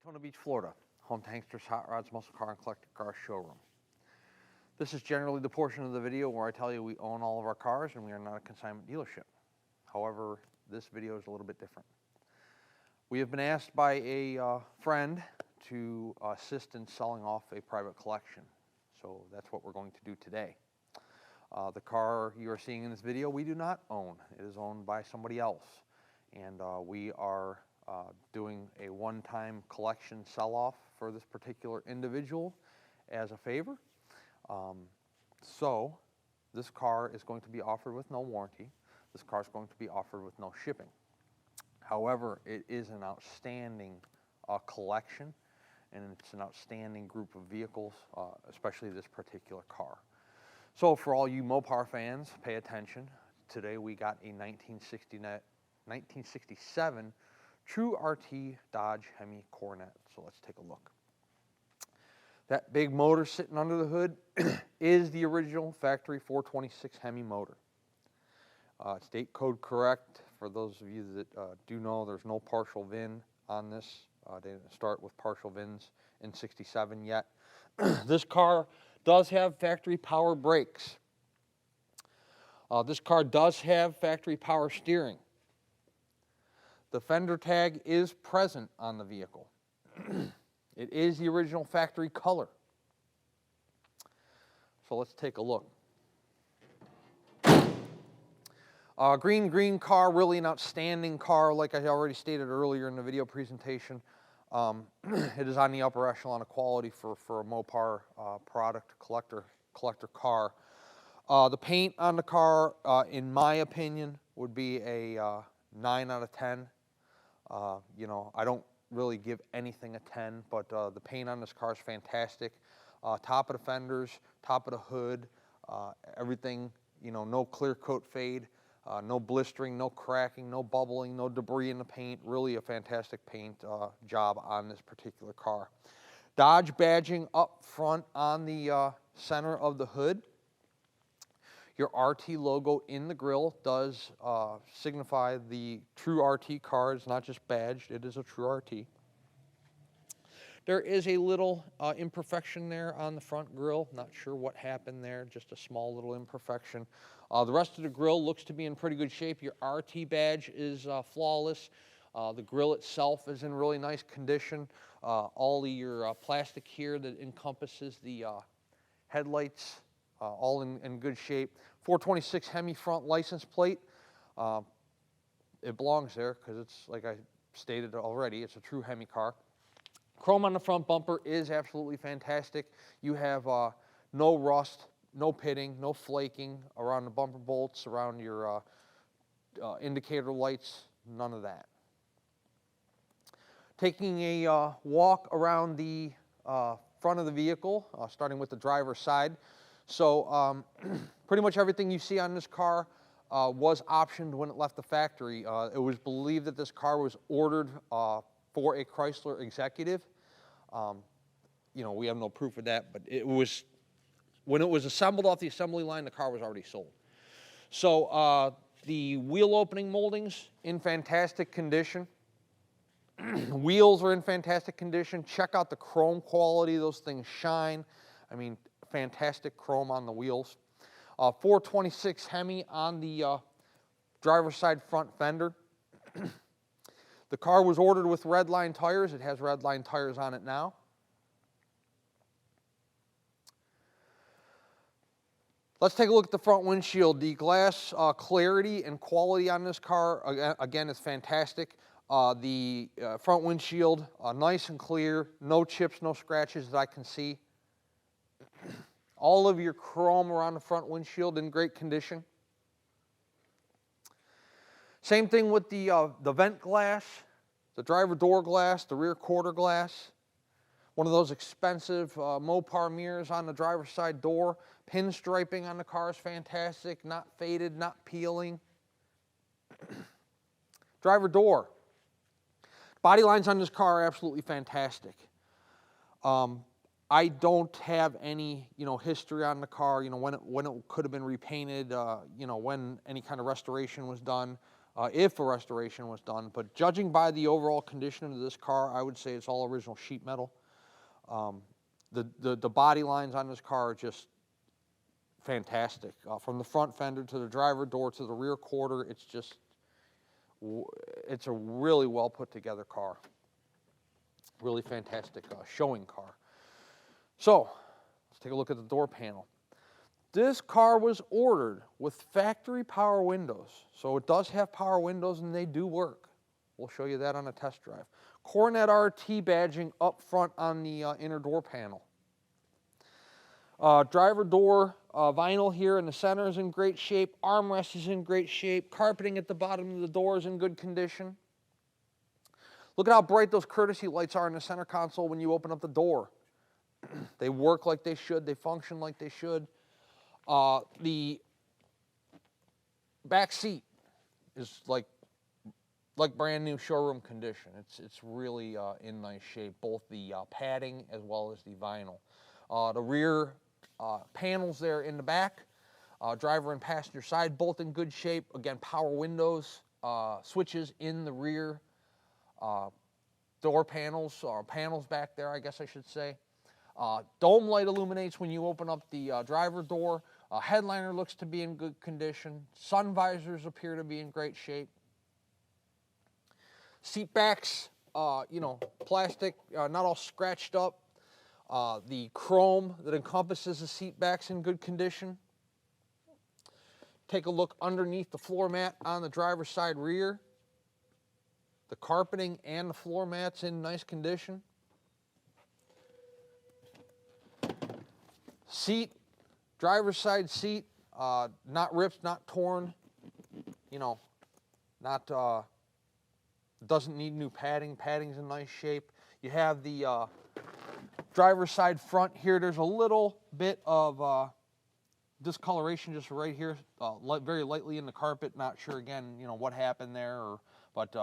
Daytona Beach, Florida, home to Hankster's Hot Rods, Muscle Car, and Collector Car Showroom. This is generally the portion of the video where I tell you we own all of our cars and we are not a consignment dealership. However, this video is a little bit different. We have been asked by a friend to assist in selling off a private collection. So that's what we're going to do today. The car you are seeing in this video, we do not own. It is owned by somebody else. And we are doing a one-time collection sell-off for this particular individual as a favor. So this car is going to be offered with no warranty. This car is going to be offered with no shipping. However, it is an outstanding collection, and it's an outstanding group of vehicles, especially this particular car. So for all you Mopar fans, pay attention. Today we got a 1967 True RT Dodge Hemi Coronet. So let's take a look. That big motor sitting under the hood is the original factory 426 Hemi motor. It's date code correct. For those of you that do know, there's no partial VIN on this. They didn't start with partial VINs in 67 yet. This car does have factory power brakes. This car does have factory power steering. The fender tag is present on the vehicle. It is the original factory color. So let's take a look. Green car, really an outstanding car, like I already stated earlier in the video presentation. It is on the upper echelon of quality for a Mopar product, collector car. The paint on the car, in my opinion, would be a 9 out of 10. You know, I don't really give anything a 10, but the paint on this car is fantastic. Top of the fenders, top of the hood, everything, you know, no clear coat fade. No blistering, no cracking, no bubbling, no debris in the paint. Really a fantastic paint job on this particular car. Dodge badging up front on the center of the hood. Your RT logo in the grille does signify the true RT car. It's not just badged, it is a true RT. There is a little imperfection there on the front grille. Not sure what happened there, just a small little imperfection. The rest of the grille looks to be in pretty good shape. Your RT badge is flawless. The grille itself is in really nice condition. All of your plastic here that encompasses the headlights, all in good shape. 426 Hemi front license plate. It belongs there because it's, like I stated already, it's a true Hemi car. Chrome on the front bumper is absolutely fantastic. You have no rust, no pitting, no flaking around the bumper bolts, around your indicator lights, none of that. Taking a walk around the front of the vehicle, starting with the driver's side. So pretty much everything you see on this car was optioned when it left the factory. It was believed that this car was ordered for a Chrysler executive. You know, we have no proof of that, but it was, when it was assembled off the assembly line, the car was already sold. So the wheel opening moldings in fantastic condition. Wheels are in fantastic condition. Check out the chrome quality. Those things shine. I mean, fantastic chrome on the wheels. 426 Hemi on the driver's side front fender. The car was ordered with red line tires. It has red line tires on it now. Let's take a look at the front windshield. The glass clarity and quality on this car, again, is fantastic. The front windshield, nice and clear, no chips, no scratches that I can see. All of your chrome around the front windshield in great condition. Same thing with the vent glass, the driver door glass, the rear quarter glass. One of those expensive Mopar mirrors on the driver's side door. Pinstriping on the car is fantastic, not faded, not peeling. Driver door. Body lines on this car are absolutely fantastic. I don't have any, history on the car, when it could have been repainted, when any kind of restoration was done, if a restoration was done. But judging by the overall condition of this car, I would say it's all original sheet metal. The body lines on this car are just fantastic. From the front fender to the driver door to the rear quarter, it's a really well put together car. Really fantastic showing car. So, let's take a look at the door panel. This car was ordered with factory power windows. So it does have power windows and they do work. We'll show you that on a test drive. Coronet RT badging up front on the inner door panel. Driver door vinyl here in the center is in great shape. Armrest is in great shape. Carpeting at the bottom of the door is in good condition. Look at how bright those courtesy lights are in the center console when you open up the door. They work like they should. They function like they should. The back seat is like brand new showroom condition. It's really in nice shape, both the padding as well as the vinyl. The rear panels there in the back, driver and passenger side, both in good shape. Again, power windows, switches in the rear door panels, or panels back there, I guess I should say. Dome light illuminates when you open up the driver door. Headliner looks to be in good condition. Sun visors appear to be in great shape. Seat backs, plastic, not all scratched up. The chrome that encompasses the seat backs in good condition. Take a look underneath the floor mat on the driver's side rear. The carpeting and the floor mats in nice condition. Seat, driver's side seat, not ripped, not torn, doesn't need new padding. Padding's in nice shape. You have the driver's side front here. There's a little bit of discoloration just right here, very lightly in the carpet. Not sure again, what happened there, but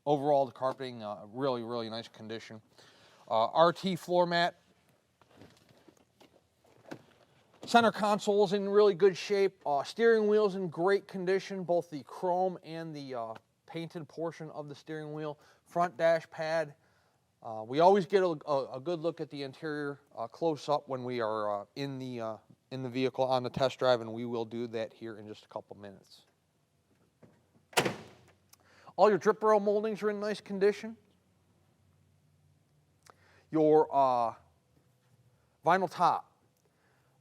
overall the carpeting, really, really nice condition. RT floor mat. Center console is in really good shape. Steering wheel's in great condition, both the chrome and the painted portion of the steering wheel. Front dash pad. We always get a good look at the interior close up when we are in the vehicle on the test drive, and we will do that here in just a couple minutes. All your drip rail moldings are in nice condition. Your vinyl top.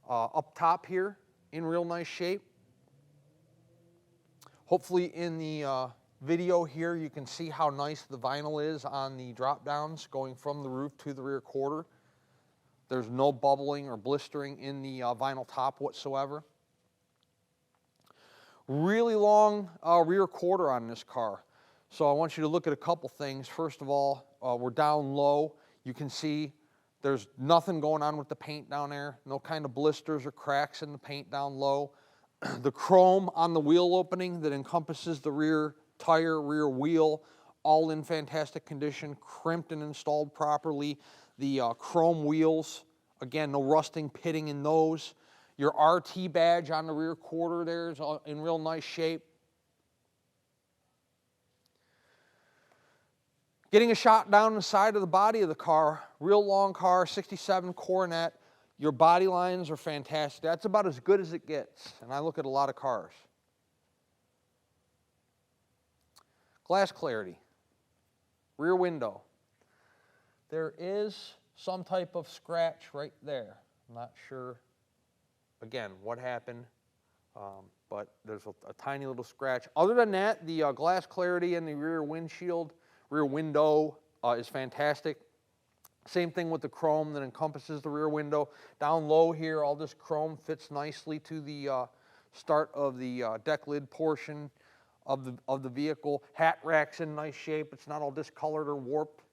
Up top here, in real nice shape. Hopefully in the video here you can see how nice the vinyl is on the drop downs going from the roof to the rear quarter. There's no bubbling or blistering in the vinyl top whatsoever. Really long rear quarter on this car. So I want you to look at a couple things. First of all, we're down low. You can see there's nothing going on with the paint down there. No kind of blisters or cracks in the paint down low. The chrome on the wheel opening that encompasses the rear tire, rear wheel, all in fantastic condition, crimped and installed properly. The chrome wheels, again, no rusting, pitting in those. Your RT badge on the rear quarter there is in real nice shape. Getting a shot down the side of the body of the car, real long car, 67 Coronet. Your body lines are fantastic. That's about as good as it gets, and I look at a lot of cars. Glass clarity, rear window. There is some type of scratch right there. I'm not sure, again, what happened, but there's a tiny little scratch. Other than that, the glass clarity in the rear windshield, rear window is fantastic. Same thing with the chrome that encompasses the rear window. Down low here, all this chrome fits nicely to the start of the deck lid portion. of the vehicle. Hat rack's in nice shape. It's not all discolored or warped.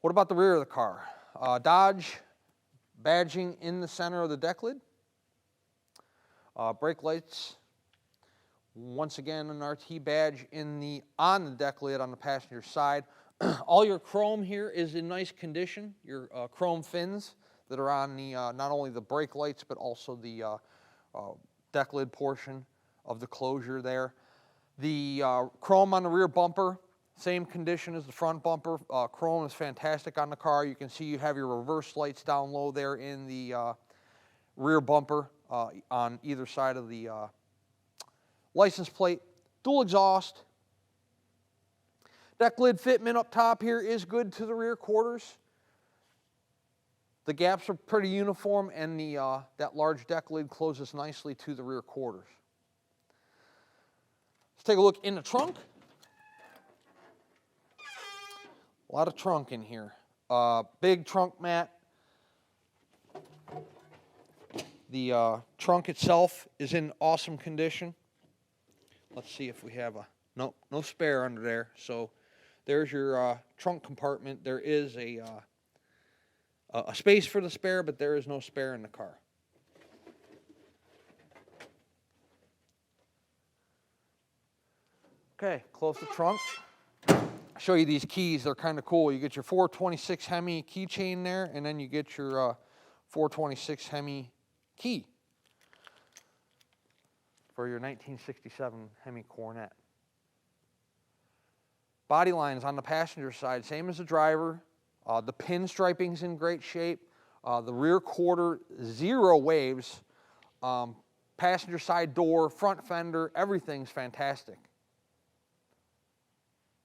What about the rear of the car? Dodge badging in the center of the deck lid. Brake lights. Once again, an RT badge on the deck lid on the passenger side. All your chrome here is in nice condition. Your chrome fins that are on the not only the brake lights but also the deck lid portion of the closure there. The chrome on the rear bumper, same condition as the front bumper. Chrome is fantastic on the car. You can see you have your reverse lights down low there in the rear bumper on either side of the license plate. Dual exhaust. Deck lid fitment up top here is good to the rear quarters. The gaps are pretty uniform, and that large deck lid closes nicely to the rear quarters. Let's take a look in the trunk. A lot of trunk in here. Big trunk mat. The trunk itself is in awesome condition. Let's see if we have no spare under there. So there's your trunk compartment. There is a space for the spare, but there is no spare in the car. Okay, close the trunk. I'll show you these keys. They're kind of cool. You get your 426 Hemi keychain there, and then you get your 426 Hemi key for your 1967 Hemi Coronet. Body lines on the passenger side, same as the driver. The pinstriping's in great shape. The rear quarter, zero waves. Passenger side door, front fender, everything's fantastic.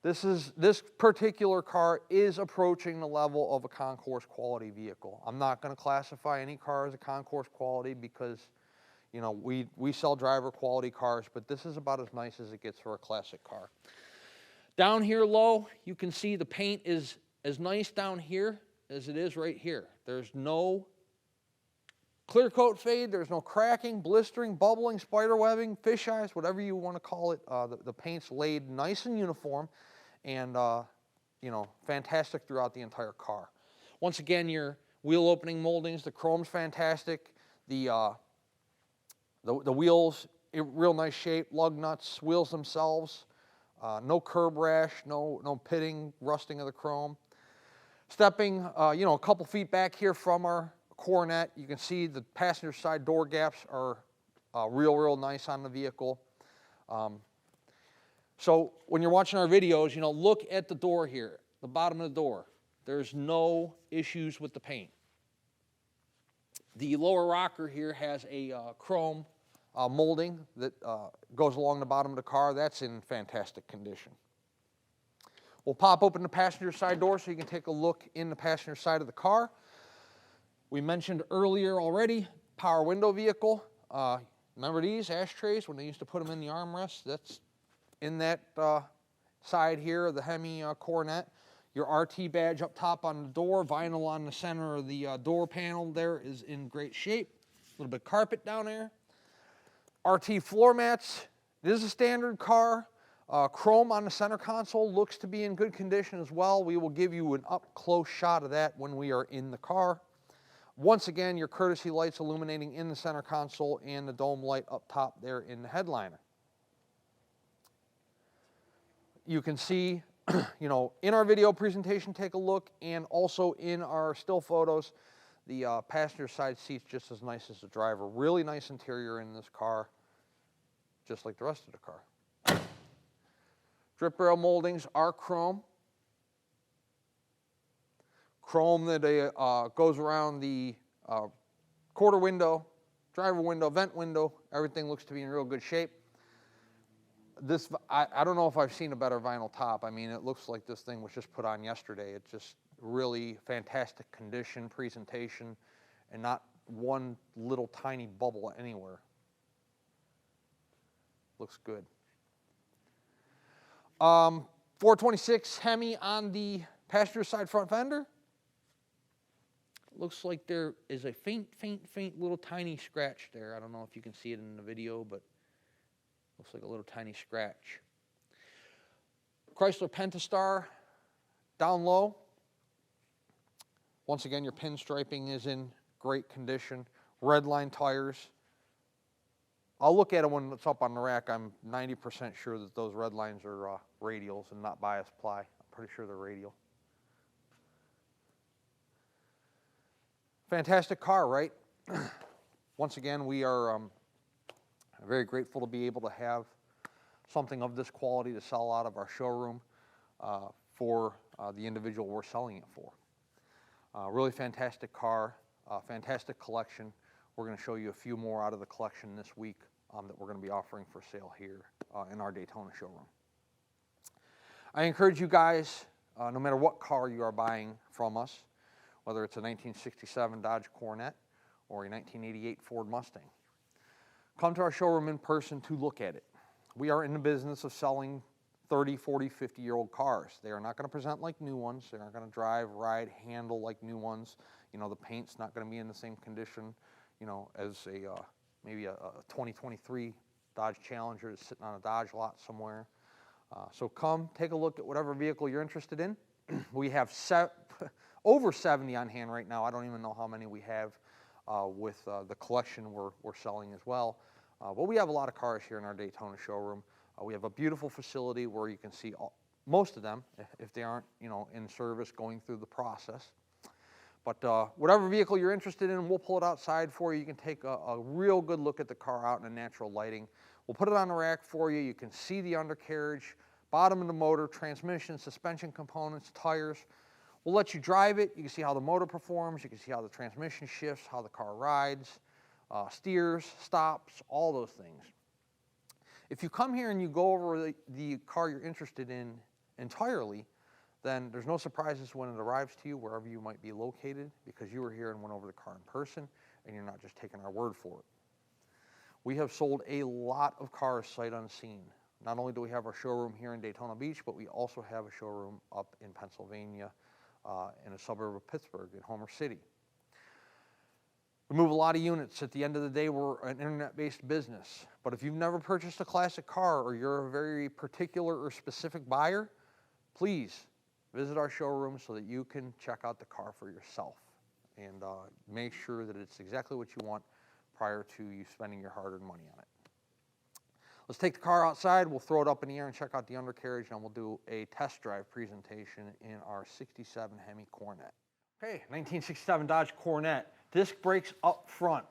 This particular car is approaching the level of a concourse quality vehicle. I'm not going to classify any car as a concourse quality because, you know, we sell driver quality cars, but this is about as nice as it gets for a classic car. Down here low, you can see the paint is as nice down here as it is right here. There's no clear coat fade, there's no cracking, blistering, bubbling, spider webbing, fish eyes, whatever you want to call it. The paint's laid nice and uniform and, you know, fantastic throughout the entire car. Once again, your wheel opening moldings, the chrome's fantastic. The wheels, real nice shape, lug nuts, wheels themselves. No curb rash, no pitting, rusting of the chrome. Stepping, you know, a couple feet back here from our Coronet, you can see the passenger side door gaps are real nice on the vehicle. So when you're watching our videos, you know, look at the door here, the bottom of the door. There's no issues with the paint. The lower rocker here has a chrome molding that goes along the bottom of the car. That's in fantastic condition. We'll pop open the passenger side door so you can take a look in the passenger side of the car. We mentioned earlier already, power window vehicle. Remember these ashtrays when they used to put them in the armrest? That's in that side here of the Hemi Coronet. Your RT badge up top on the door, vinyl on the center of the door panel there is in great shape. A little bit of carpet down there. RT floor mats. This is a standard car. Chrome on the center console looks to be in good condition as well. We will give you an up-close shot of that when we are in the car. Once again, your courtesy lights illuminating in the center console and the dome light up top there in the headliner. You can see, you know, in our video presentation, take a look, and also in our still photos, the passenger side seat's just as nice as the driver. Really nice interior in this car, just like the rest of the car. Drip rail moldings are chrome. Chrome that goes around the quarter window, driver window, vent window. Everything looks to be in real good shape. This, I don't know if I've seen a better vinyl top. I mean, it looks like this thing was just put on yesterday. It's just really fantastic condition, presentation, and not one little tiny bubble anywhere. Looks good. 426 Hemi on the passenger side front fender. looks like there is a faint little tiny scratch there. I don't know if you can see it in the video, but looks like a little tiny scratch. Chrysler Pentastar, down low. Once again, your pinstriping is in great condition. Red line tires. I'll look at it when it's up on the rack. I'm 90% sure that those red lines are radials and not bias ply. I'm pretty sure they're radial. Fantastic car, right? Once again, we are very grateful to be able to have something of this quality to sell out of our showroom for the individual we're selling it for. Really fantastic car, fantastic collection. We're going to show you a few more out of the collection this week that we're going to be offering for sale here in our Daytona showroom. I encourage you guys, no matter what car you are buying from us, whether it's a 1967 Dodge Coronet or a 1988 Ford Mustang, come to our showroom in person to look at it. We are in the business of selling 30, 40, 50-year-old cars. They are not going to present like new ones. They aren't going to drive, ride, handle like new ones. You know, the paint's not going to be in the same condition, you know, as maybe a 2023 Dodge Challenger is sitting on a Dodge lot somewhere. So come take a look at whatever vehicle you're interested in. We have over 70 on hand right now. I don't even know how many we have with the collection we're selling as well. But we have a lot of cars here in our Daytona showroom. We have a beautiful facility where you can see most of them, if they aren't, you know, in service, going through the process. But whatever vehicle you're interested in, we'll pull it outside for you. You can take a real good look at the car out in a natural lighting. We'll put it on the rack for you. You can see the undercarriage, bottom of the motor, transmission, suspension components, tires. We'll let you drive it. You can see how the motor performs. You can see how the transmission shifts, how the car rides, steers, stops, all those things. If you come here and you go over the car you're interested in entirely, then there's no surprises when it arrives to you, wherever you might be located, because you were here and went over the car in person, and you're not just taking our word for it. We have sold a lot of cars sight unseen. Not only do we have our showroom here in Daytona Beach, but we also have a showroom up in Pennsylvania, in a suburb of Pittsburgh, in Homer City. We move a lot of units. At the end of the day, we're an internet-based business. But if you've never purchased a classic car, or you're a very particular or specific buyer, please visit our showroom so that you can check out the car for yourself and make sure that it's exactly what you want prior to you spending your hard-earned money on it. Let's take the car outside, we'll throw it up in the air and check out the undercarriage, and we'll do a test drive presentation in our 67 Hemi Coronet. Okay, 1967 Dodge Coronet. Disc brakes up front.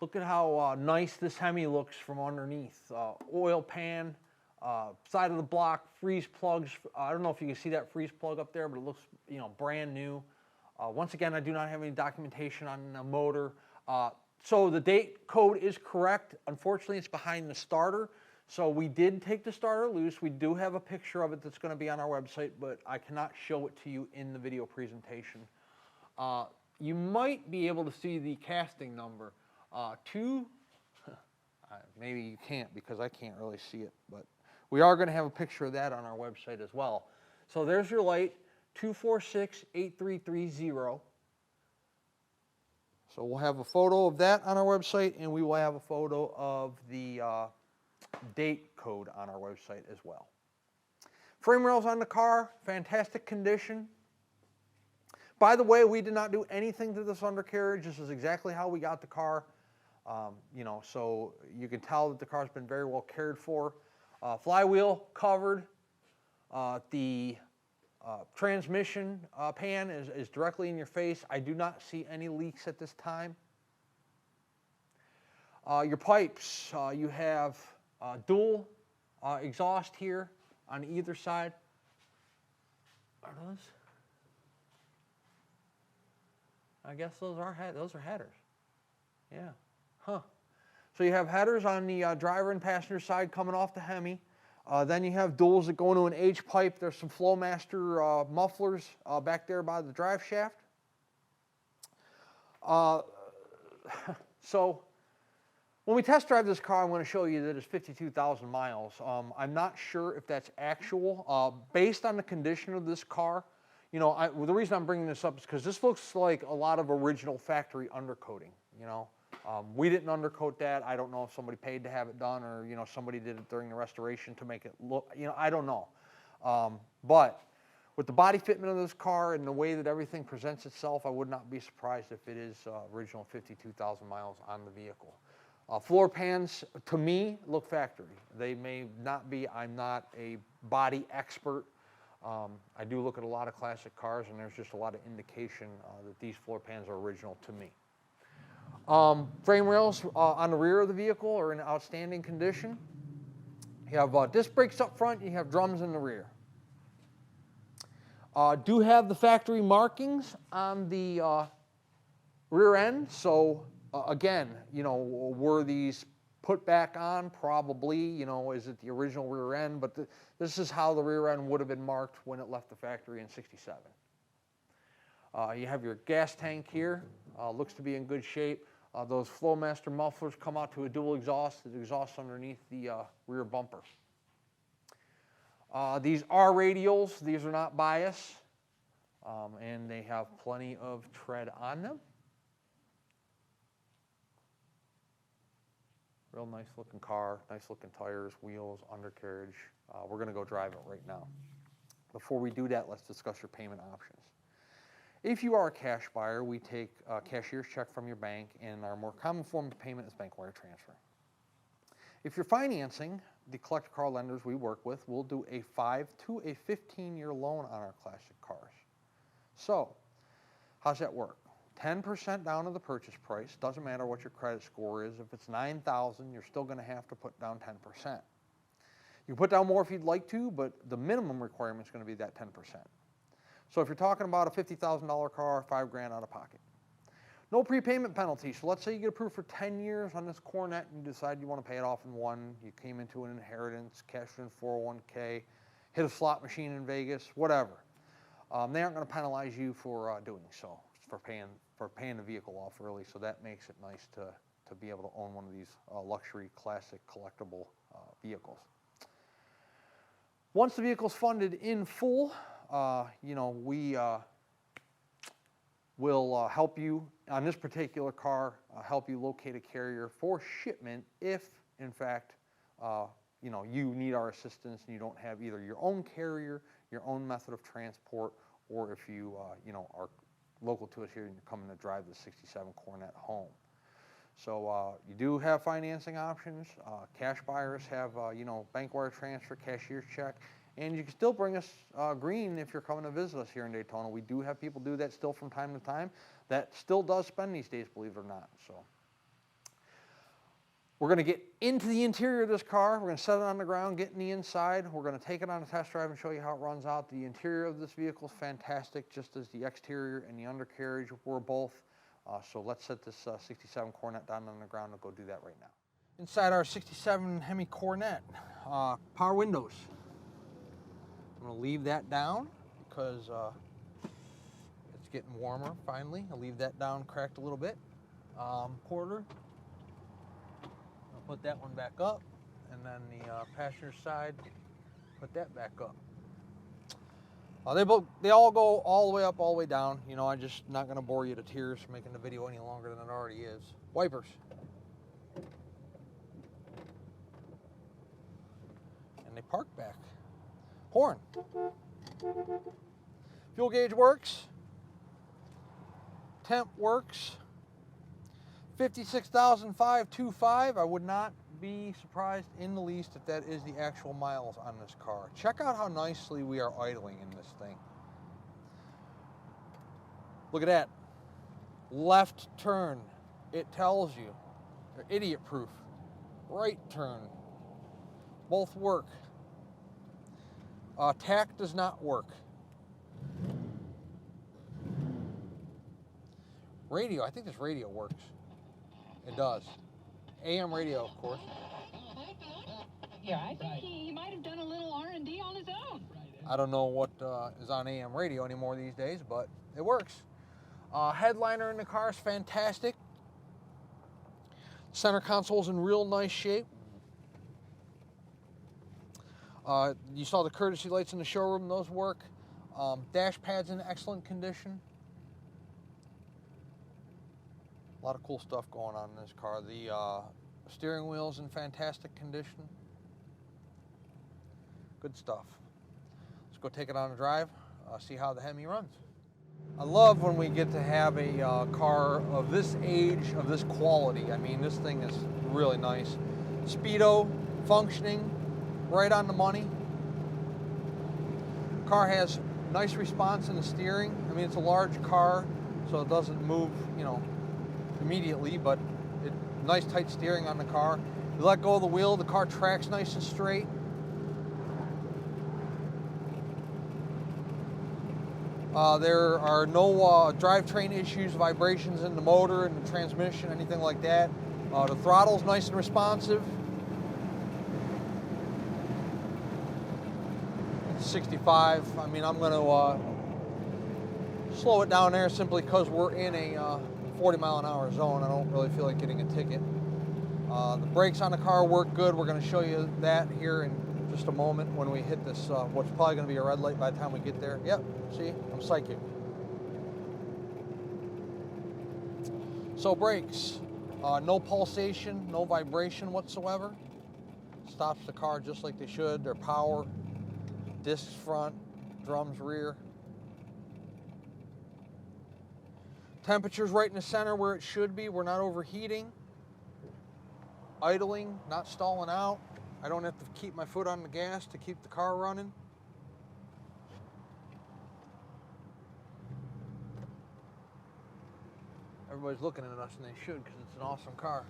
Look at how nice this Hemi looks from underneath. Oil pan, side of the block, freeze plugs. I don't know if you can see that freeze plug up there, but it looks, you know, brand new. Once again, I do not have any documentation on the motor. So the date code is correct. Unfortunately, it's behind the starter. So we did take the starter loose. We do have a picture of it that's going to be on our website, but I cannot show it to you in the video presentation. You might be able to see the casting number. Maybe you can't because I can't really see it, but we are going to have a picture of that on our website as well. So there's your light, 246-8330. So we'll have a photo of that on our website, and we will have a photo of the date code on our website as well. Frame rails on the car, fantastic condition. By the way, we did not do anything to this undercarriage. This is exactly how we got the car. You know, so you can tell that the car's been very well cared for. Flywheel covered. The transmission pan is directly in your face. I do not see any leaks at this time. Your pipes, you have dual exhaust here on either side. Are those? I guess those are headers. Yeah. Huh. So you have headers on the driver and passenger side coming off the Hemi. Then you have duals that go into an H pipe. There's some Flowmaster mufflers back there by the drive shaft. So when we test drive this car, I'm going to show you that it's 52,000 miles. I'm not sure if that's actual. Based on the condition of this car, you know, the reason I'm bringing this up is because this looks like a lot of original factory undercoating, you know. We didn't undercoat that. I don't know if somebody paid to have it done, or, you know, somebody did it during the restoration to make it look, you know, I don't know. But with the body fitment of this car and the way that everything presents itself, I would not be surprised if it is original 52,000 miles on the vehicle. Floor pans, to me, look factory. They may not be. I'm not a body expert. I do look at a lot of classic cars, and there's just a lot of indication that these floor pans are original to me. Frame rails on the rear of the vehicle are in outstanding condition. You have disc brakes up front, you have drums in the rear. Do have the factory markings on the rear end, so again, you know, were these put back on? Probably, you know, is it the original rear end? But this is how the rear end would have been marked when it left the factory in '67. You have your gas tank here, looks to be in good shape. Those Flowmaster mufflers come out to a dual exhaust that exhausts underneath the rear bumper. These are radials, these are not bias, and they have plenty of tread on them. Real nice looking car, nice looking tires, wheels, undercarriage. We're going to go drive it right now. Before we do that, let's discuss your payment options. If you are a cash buyer, we take a cashier's check from your bank, and our more common form of payment is bank wire transfer. If you're financing, the collector car lenders we work with will do a 5 to a 15-year loan on our classic cars. So, how's that work? 10% down of the purchase price, doesn't matter what your credit score is. If it's $9,000, you're still going to have to put down 10%. You can put down more if you'd like to, but the minimum requirement is going to be that 10%. So if you're talking about a $50,000 car, $5 grand out of pocket. No prepayment penalty. So let's say you get approved for 10 years on this Coronet and you decide you want to pay it off in one. You came into an inheritance, cashed in 401k, hit a slot machine in Vegas, whatever. They aren't going to penalize you for doing so, for paying the vehicle off early. So that makes it nice to be able to own one of these luxury, classic, collectible vehicles. Once the vehicle's funded in full, you know, we will help you on this particular car, help you locate a carrier for shipment if, in fact, you know, you need our assistance and you don't have either your own carrier, your own method of transport, or if you, you know, are local to us here and you're coming to drive the '67 Coronet home. So you do have financing options. Cash buyers have, you know, bank wire transfer, cashier's check, and you can still bring us green if you're coming to visit us here in Daytona. We do have people do that still from time to time. That still does spend these days, believe it or not. So we're going to get into the interior of this car. We're going to set it on the ground, get in the inside. We're going to take it on a test drive and show you how it runs out. The interior of this vehicle is fantastic, just as the exterior and the undercarriage were both. So let's set this '67 Coronet down on the ground and go do that right now. Inside our '67 Hemi Coronet, power windows. I'm going to leave that down because it's getting warmer finally. I'll leave that down cracked a little bit. Quarter. I'll put that one back up, and then the passenger side, put that back up. They all go all the way up, all the way down. You know, I'm just not going to bore you to tears making the video any longer than it already is. Wipers. And they park back. Horn. Fuel gauge works. Temp works. 56,525. I would not be surprised in the least if that is the actual miles on this car. Check out how nicely we are idling in this thing. Look at that. Left turn. It tells you. They're idiot proof. Right turn. Both work. Tack does not work. Radio, I think this radio works. It does. AM radio, of course. Yeah, I think he might have done a little R&D on his own. I don't know what is on AM radio anymore these days, but it works. Headliner in the car is fantastic. Center console's in real nice shape. You saw the courtesy lights in the showroom, those work. Dash pad's in excellent condition. A lot of cool stuff going on in this car. The steering wheel's in fantastic condition. Good stuff. Let's go take it on a drive, see how the Hemi runs. I love when we get to have a car of this age, of this quality. I mean, this thing is really nice. Speedo, functioning, right on the money. Car has nice response in the steering. I mean, it's a large car, so it doesn't move, you know, immediately, but nice tight steering on the car. You let go of the wheel, the car tracks nice and straight. There are no drivetrain issues, vibrations in the motor and the transmission, anything like that. The throttle's nice and responsive. 65. I mean, I'm going to slow it down there simply because we're in a 40-mile-an-hour zone. I don't really feel like getting a ticket. The brakes on the car work good. We're going to show you that here in just a moment when we hit this, what's probably going to be a red light by the time we get there. Yep, see, I'm psychic. So brakes, no pulsation, no vibration whatsoever. Stops the car just like they should. They're power, discs front, drums rear. Temperature's right in the center where it should be. We're not overheating, idling, not stalling out. I don't have to keep my foot on the gas to keep the car running. Everybody's looking at us, and they should, because it's an awesome car.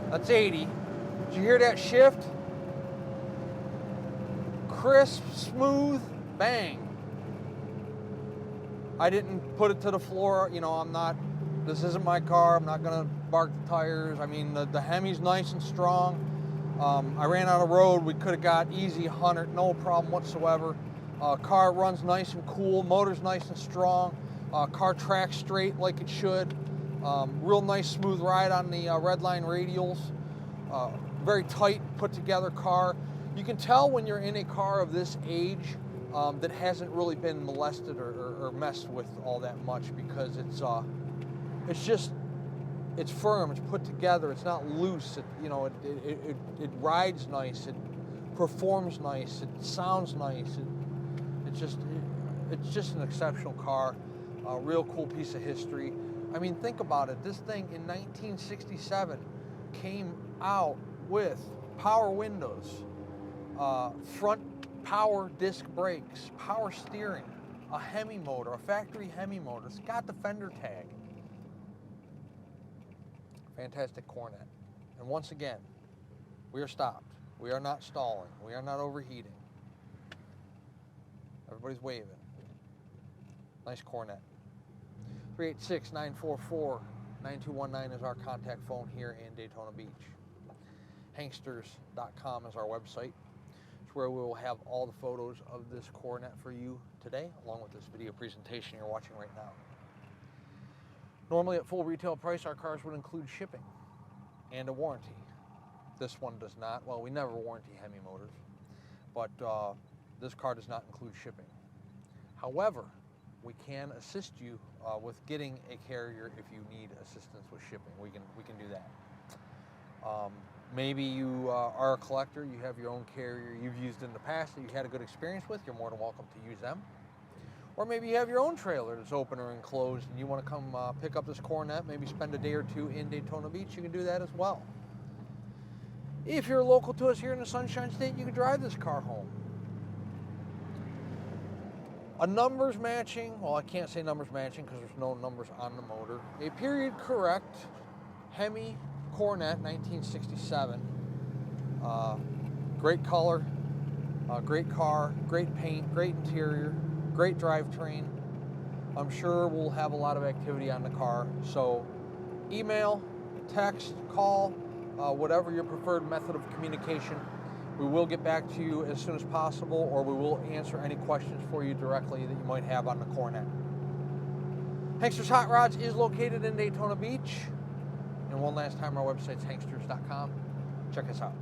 That's 80. Did you hear that shift? Crisp, smooth, bang. I didn't put it to the floor. You know, this isn't my car. I'm not gonna bark the tires. I mean, the Hemi's nice and strong. I ran out of road. We could have got easy 100, no problem whatsoever. Car runs nice and cool. Motor's nice and strong. Car tracks straight like it should. Real nice smooth ride on the Redline radials. Very tight, put together car. You can tell when you're in a car of this age that hasn't really been molested or messed with all that much, because it's firm, it's put together, it's not loose. It rides nice, it performs nice, it sounds nice. It's just an exceptional car, a real cool piece of history. I mean, think about it. This thing in 1967 came out with power windows, front power disc brakes, power steering, a Hemi motor, a factory Hemi motor. It's got the fender tag. Fantastic Coronet. And once again, we are stopped. We are not stalling. We are not overheating. Everybody's waving. Nice Coronet. 386-944-9219 is our contact phone here in Daytona Beach. Hanksters.com is our website. It's where we will have all the photos of this Coronet for you today, along with this video presentation you're watching right now. Normally at full retail price, our cars would include shipping and a warranty. This one does not. Well, we never warranty Hemi motors, but this car does not include shipping. However, we can assist you with getting a carrier if you need assistance with shipping. We can do that. Maybe you are a collector, you have your own carrier you've used in the past that you had a good experience with, you're more than welcome to use them. Or maybe you have your own trailer that's open or enclosed and you want to come pick up this Coronet, maybe spend a day or two in Daytona Beach, you can do that as well. If you're local to us here in the Sunshine State, you can drive this car home. A numbers matching, well, I can't say numbers matching because there's no numbers on the motor. A period correct Hemi Coronet 1967. Great color, great car, great paint, great interior, great drivetrain. I'm sure we'll have a lot of activity on the car. So email, text, call, whatever your preferred method of communication. We will get back to you as soon as possible, or we will answer any questions for you directly that you might have on the Coronet. Hanksters Hot Rods is located in Daytona Beach. And one last time, our website's hanksters.com. Check us out.